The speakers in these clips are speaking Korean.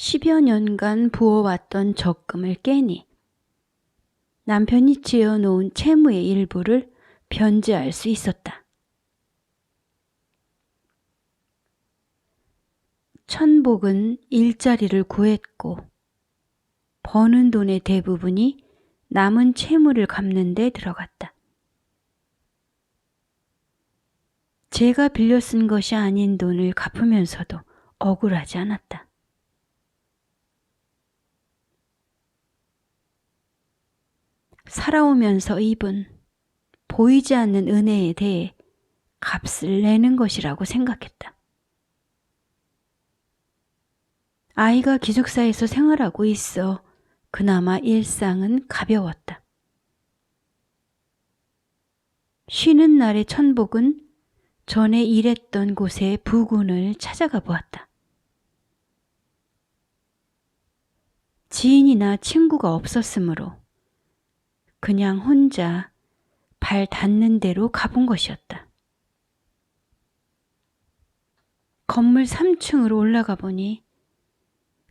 10여 년간 부어왔던 적금을 깨니 남편이 지어놓은 채무의 일부를 변제할 수 있었다. 천복은 일자리를 구했고 버는 돈의 대부분이 남은 채무를 갚는 데 들어갔다. 제가 빌려 쓴 것이 아닌 돈을 갚으면서도 억울하지 않았다. 살아오면서 입은 보이지 않는 은혜에 대해 값을 내는 것이라고 생각했다. 아이가 기숙사에서 생활하고 있어 그나마 일상은 가벼웠다. 쉬는 날의 천복은 전에 일했던 곳의 부군을 찾아가 보았다. 지인이나 친구가 없었으므로 그냥 혼자 발 닿는 대로 가본 것이었다. 건물 3층으로 올라가 보니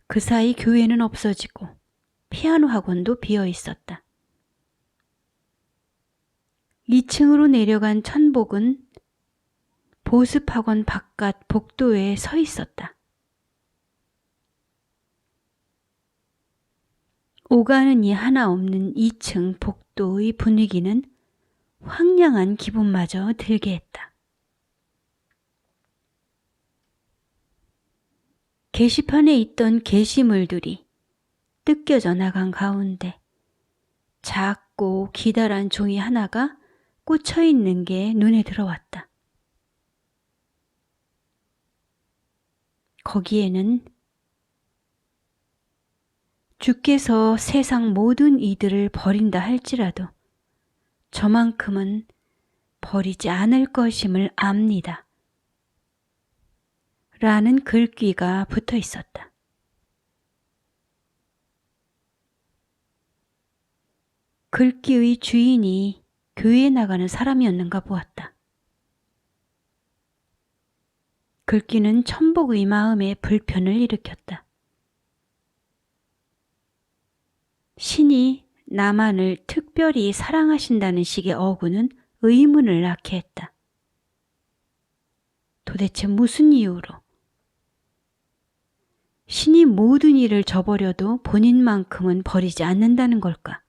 그 사이 교회는 없어지고 피아노 학원도 비어 있었다. 2층으로 내려간 천복은 보습학원 바깥 복도에 서 있었다. 오가는 이 하나 없는 2층 복도의 분위기는 황량한 기분마저 들게 했다. 게시판에 있던 게시물들이 뜯겨져 나간 가운데 작고 기다란 종이 하나가 꽂혀 있는 게 눈에 들어왔다. 거기에는 주께서 세상 모든 이들을 버린다 할지라도 저만큼은 버리지 않을 것임을 압니다. 라는 글귀가 붙어 있었다. 글귀의 주인이 교회에 나가는 사람이었는가 보았다. 글귀는 천복의 마음에 불편을 일으켰다. 신이 나만을 특별히 사랑하신다는 식의 어구는 의문을 낳게 했다. 도대체 무슨 이유로? 신이 모든 일을 저버려도 본인만큼은 버리지 않는다는 걸까?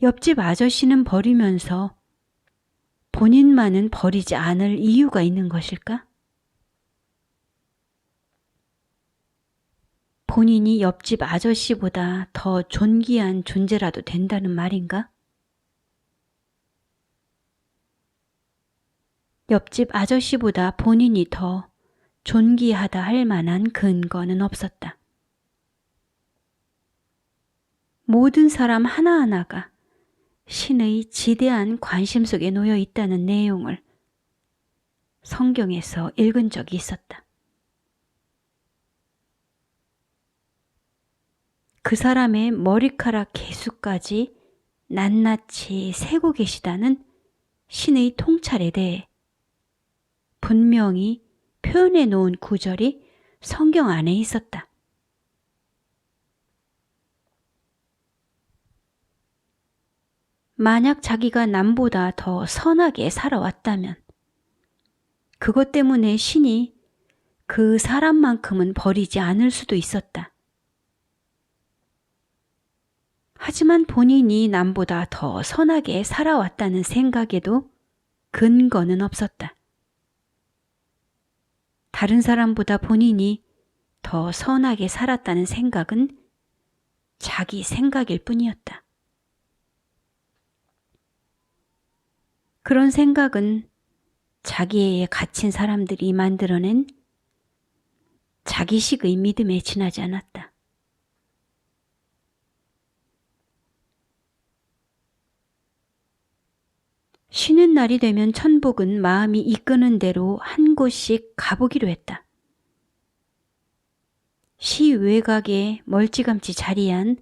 옆집 아저씨는 버리면서 본인만은 버리지 않을 이유가 있는 것일까? 본인이 옆집 아저씨보다 더 존귀한 존재라도 된다는 말인가? 옆집 아저씨보다 본인이 더 존귀하다 할 만한 근거는 없었다. 모든 사람 하나하나가 신의 지대한 관심 속에 놓여 있다는 내용을 성경에서 읽은 적이 있었다. 그 사람의 머리카락 개수까지 낱낱이 세고 계시다는 신의 통찰에 대해 분명히 표현해 놓은 구절이 성경 안에 있었다. 만약 자기가 남보다 더 선하게 살아왔다면 그것 때문에 신이 그 사람만큼은 버리지 않을 수도 있었다. 하지만 본인이 남보다 더 선하게 살아왔다는 생각에도 근거는 없었다. 다른 사람보다 본인이 더 선하게 살았다는 생각은 자기 생각일 뿐이었다. 그런 생각은 자기애에 갇힌 사람들이 만들어낸 자기식의 믿음에 지나지 않았다. 쉬는 날이 되면 천복은 마음이 이끄는 대로 한 곳씩 가보기로 했다. 시 외곽에 멀찌감치 자리한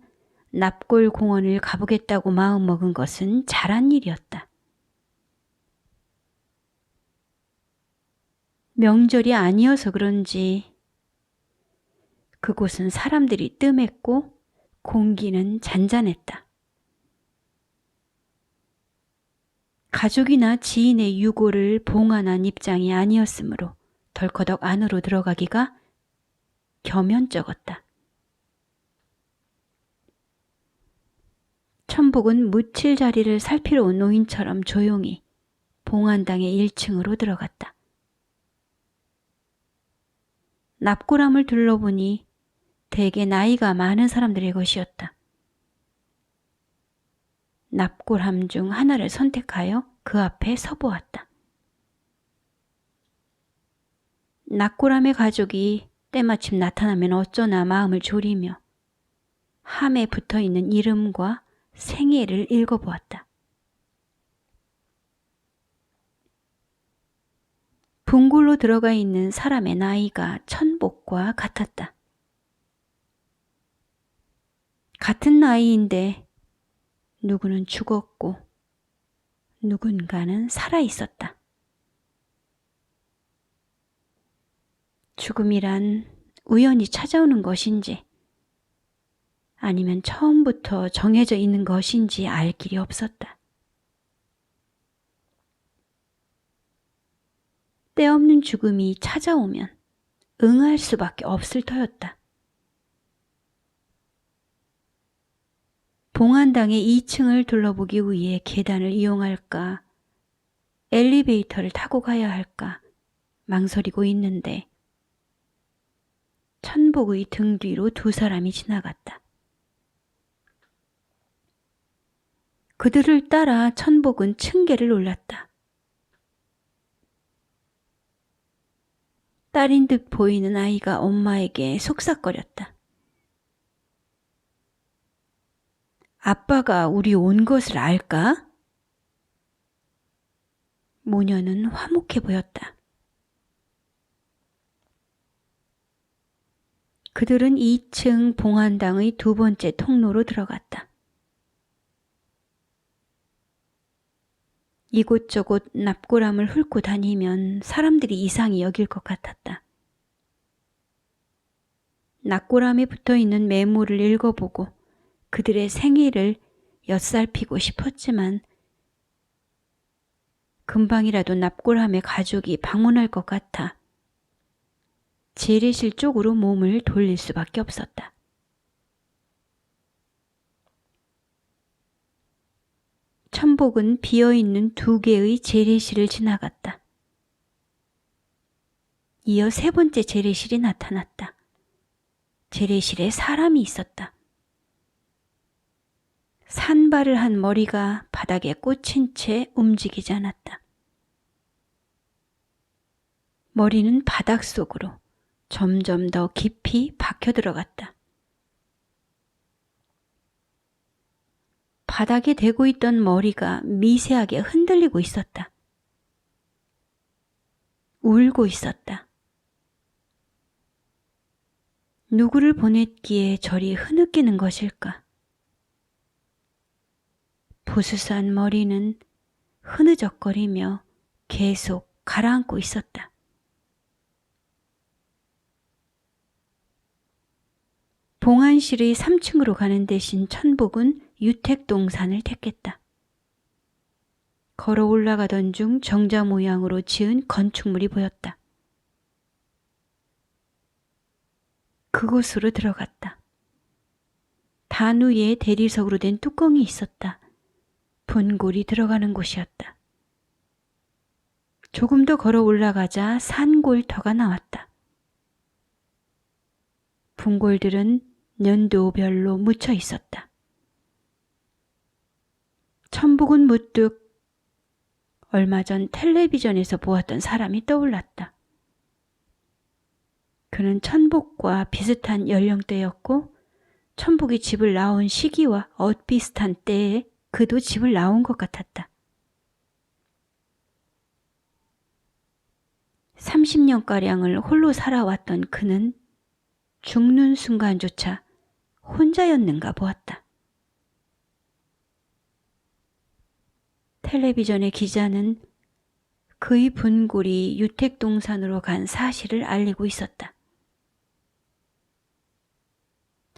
납골 공원을 가보겠다고 마음먹은 것은 잘한 일이었다. 명절이 아니어서 그런지 그곳은 사람들이 뜸했고 공기는 잔잔했다. 가족이나 지인의 유고를 봉안한 입장이 아니었으므로 덜커덕 안으로 들어가기가 겸연쩍었다. 천복은 묻힐 자리를 살피러 온 노인처럼 조용히 봉안당의 1층으로 들어갔다. 납골함을 둘러보니 대개 나이가 많은 사람들의 것이었다. 납골함 중 하나를 선택하여 그 앞에 서보았다. 납골함의 가족이 때마침 나타나면 어쩌나 마음을 졸이며 함에 붙어있는 이름과 생애를 읽어보았다. 분골로 들어가 있는 사람의 나이가 천복과 같았다. 같은 나이인데 누구는 죽었고 누군가는 살아있었다. 죽음이란 우연히 찾아오는 것인지 아니면 처음부터 정해져 있는 것인지 알 길이 없었다. 때없는 죽음이 찾아오면 응할 수밖에 없을 터였다. 봉안당의 2층을 둘러보기 위해 계단을 이용할까, 엘리베이터를 타고 가야 할까 망설이고 있는데 천복의 등 뒤로 2사람이 지나갔다. 그들을 따라 천복은 층계를 올랐다. 딸인 듯 보이는 아이가 엄마에게 속삭거렸다. 아빠가 우리 온 것을 알까? 모녀는 화목해 보였다. 그들은 2층 봉안당의 2번째 통로로 들어갔다. 이곳저곳 납골함을 훑고 다니면 사람들이 이상히 여길 것 같았다. 납골함에 붙어있는 메모를 읽어보고 그들의 생일을 엿살피고 싶었지만 금방이라도 납골함의 가족이 방문할 것 같아 재래실 쪽으로 몸을 돌릴 수밖에 없었다. 천복은 비어있는 2개의 재래실을 지나갔다. 이어 3번째 재래실이 나타났다. 재래실에 사람이 있었다. 산발을 한 머리가 바닥에 꽂힌 채 움직이지 않았다. 머리는 바닥 속으로 점점 더 깊이 박혀 들어갔다. 바닥에 대고 있던 머리가 미세하게 흔들리고 있었다. 울고 있었다. 누구를 보냈기에 저리 흐느끼는 것일까? 부스스한 머리는 흐느적거리며 계속 가라앉고 있었다. 봉안실의 3층으로 가는 대신 천복은 유택동산을 택했다. 걸어 올라가던 중 정자 모양으로 지은 건축물이 보였다. 그곳으로 들어갔다. 단 위에 대리석으로 된 뚜껑이 있었다. 분골이 들어가는 곳이었다. 조금 더 걸어 올라가자 산골터가 나왔다. 분골들은 연도별로 묻혀 있었다. 천복은 문득 얼마 전 텔레비전에서 보았던 사람이 떠올랐다. 그는 천복과 비슷한 연령대였고 천복이 집을 나온 시기와 엇비슷한 때에 그도 집을 나온 것 같았다. 30년가량을 홀로 살아왔던 그는 죽는 순간조차 혼자였는가 보았다. 텔레비전의 기자는 그의 분골이 유택동산으로 간 사실을 알리고 있었다.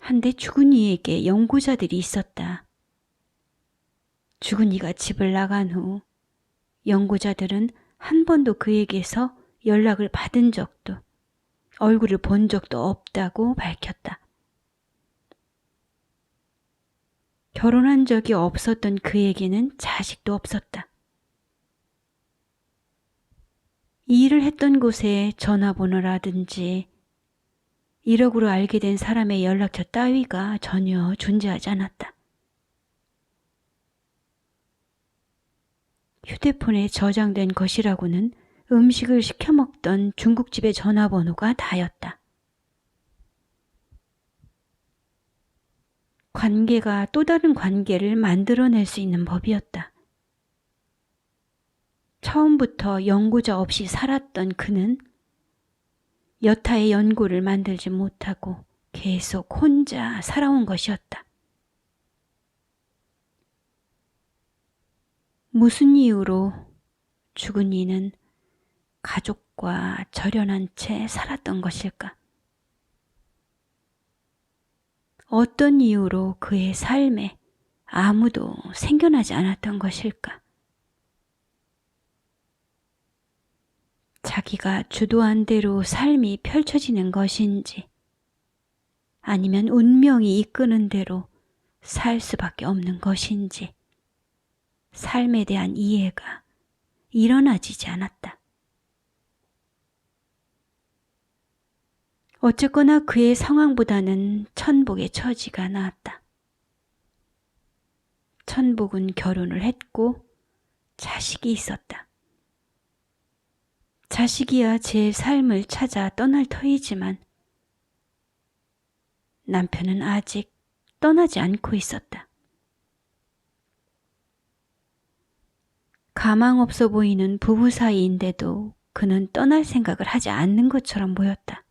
한데 죽은 이에게 연고자들이 있었다. 죽은 이가 집을 나간 후 연고자들은 한 번도 그에게서 연락을 받은 적도 얼굴을 본 적도 없다고 밝혔다. 결혼한 적이 없었던 그에게는 자식도 없었다. 이 일을 했던 곳에 전화번호라든지 1억으로 알게 된 사람의 연락처 따위가 전혀 존재하지 않았다. 휴대폰에 저장된 것이라고는 음식을 시켜 먹던 중국집의 전화번호가 다였다. 관계가 또 다른 관계를 만들어낼 수 있는 법이었다. 처음부터 연고자 없이 살았던 그는 여타의 연고를 만들지 못하고 계속 혼자 살아온 것이었다. 무슨 이유로 죽은 이는 가족과 절연한 채 살았던 것일까? 어떤 이유로 그의 삶에 아무도 생겨나지 않았던 것일까? 자기가 주도한 대로 삶이 펼쳐지는 것인지 아니면 운명이 이끄는 대로 살 수밖에 없는 것인지 삶에 대한 이해가 일어나지지 않았다. 어쨌거나 그의 상황보다는 천복의 처지가 나았다. 천복은 결혼을 했고 자식이 있었다. 자식이야 제 삶을 찾아 떠날 터이지만 남편은 아직 떠나지 않고 있었다. 가망 없어 보이는 부부 사이인데도 그는 떠날 생각을 하지 않는 것처럼 보였다.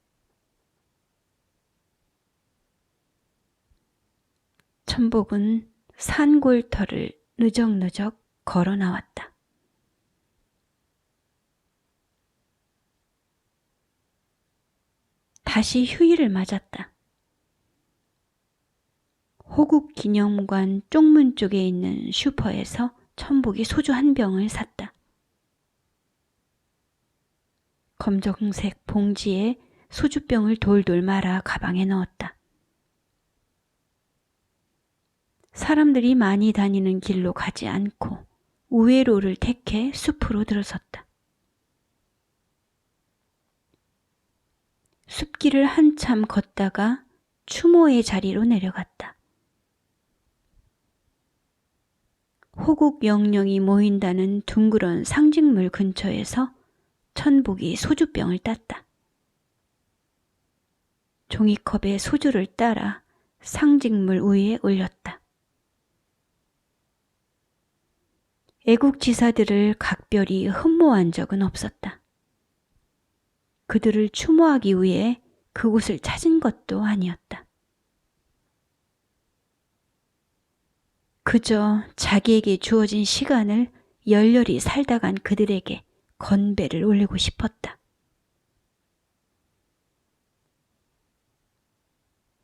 천복은 산골터를 느적느적 걸어 나왔다. 다시 휴일을 맞았다. 호국기념관 쪽문 쪽에 있는 슈퍼에서 천복이 소주 한 병을 샀다. 검정색 봉지에 소주병을 돌돌 말아 가방에 넣었다. 사람들이 많이 다니는 길로 가지 않고 우회로를 택해 숲으로 들어섰다. 숲길을 한참 걷다가 추모의 자리로 내려갔다. 호국 영령이 모인다는 둥그런 상징물 근처에서 천복이 소주병을 땄다. 종이컵에 소주를 따라 상징물 위에 올렸다. 애국지사들을 각별히 흠모한 적은 없었다. 그들을 추모하기 위해 그곳을 찾은 것도 아니었다. 그저 자기에게 주어진 시간을 열렬히 살다 간 그들에게 건배를 올리고 싶었다.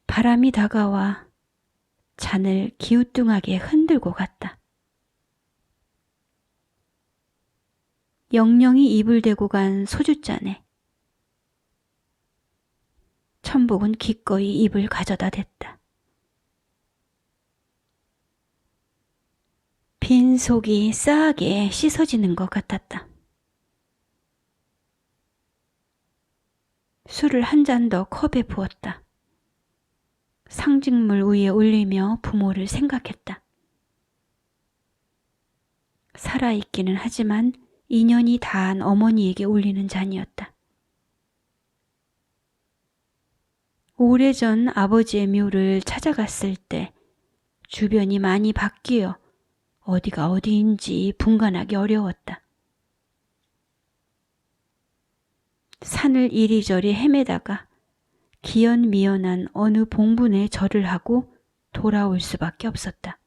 바람이 다가와 잔을 기우뚱하게 흔들고 갔다. 영영이 입을 대고 간 소주잔에 천복은 기꺼이 입을 가져다 댔다. 빈 속이 싸하게 씻어지는 것 같았다. 술을 한 잔 더 컵에 부었다. 상징물 위에 올리며 부모를 생각했다. 살아있기는 하지만 인연이 다한 어머니에게 올리는 잔이었다. 오래전 아버지의 묘를 찾아갔을 때 주변이 많이 바뀌어 어디가 어디인지 분간하기 어려웠다. 산을 이리저리 헤매다가 기연미연한 어느 봉분에 절을 하고 돌아올 수밖에 없었다.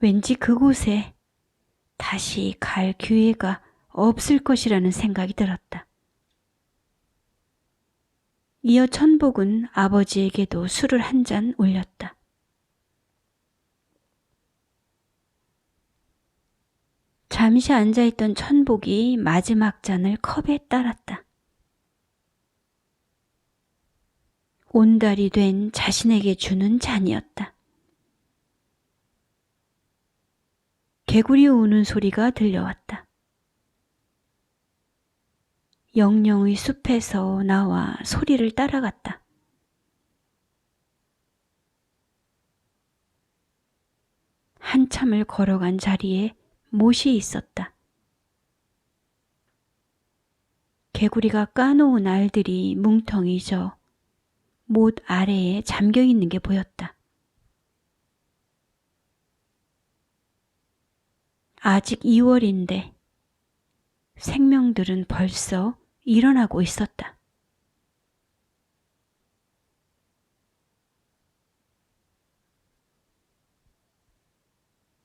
왠지 그곳에 다시 갈 기회가 없을 것이라는 생각이 들었다. 이어 천복은 아버지에게도 술을 한 잔 올렸다. 잠시 앉아있던 천복이 마지막 잔을 컵에 따랐다. 온달이 된 자신에게 주는 잔이었다. 개구리 우는 소리가 들려왔다. 영영의 숲에서 나와 소리를 따라갔다. 한참을 걸어간 자리에 못이 있었다. 개구리가 까놓은 알들이 뭉텅이 져 못 아래에 잠겨 있는 게 보였다. 아직 2월인데 생명들은 벌써 일어나고 있었다.